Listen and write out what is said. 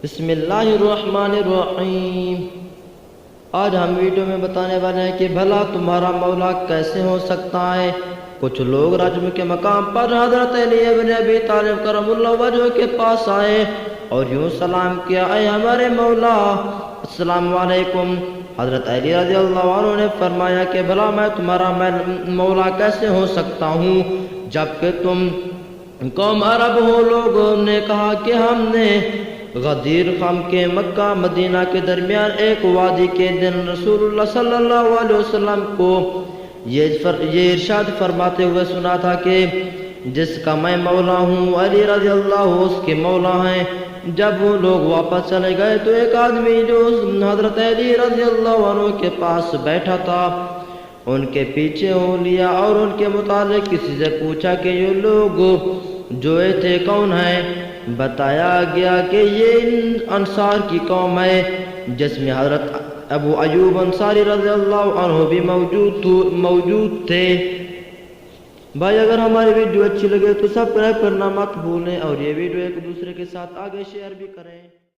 بسم اللہ الرحمن الرحیم۔ آج ہم ویڈیو میں بتانے والے ہیں کہ بھلا تمہارا مولا کیسے ہو سکتا ہے۔ کچھ لوگ رجم کے مقام پر حضرت علی ابن ابی طالب کرم اللہ وجہہ کے پاس آئے اور یوں سلام کیا، اے ہمارے مولا، السلام علیکم۔ حضرت علی رضی اللہ عنہ نے فرمایا کہ بھلا میں تمہارا مولا کیسے ہو سکتا ہوں جبکہ تم قوم عرب ہو۔ لوگوں نے کہا کہ ہم نے غدیر خم کے مکہ مدینہ کے درمیان ایک وادی کے دن رسول اللہ صلی اللہ علیہ وسلم کو یہ ارشاد فرماتے ہوئے سنا تھا کہ جس کا میں مولا ہوں علی رضی اللہ اس کے مولا ہیں۔ جب وہ لوگ واپس چلے گئے تو ایک آدمی جو حضرت علی رضی اللہ عنہ کے پاس بیٹھا تھا ان کے پیچھے ہو لیا اور ان کے متعلق کسی سے پوچھا کہ یہ لوگ جو تھے کون ہیں۔ بتایا گیا کہ یہ انصار کی قوم ہے جس میں حضرت ابو ایوب انصاری رضی اللہ عنہ بھی موجود تھے۔ بھائی اگر ہماری ویڈیو اچھی لگے تو سبسکرائب کرنا مت بھولیں اور یہ ویڈیو ایک دوسرے کے ساتھ آگے شیئر بھی کریں۔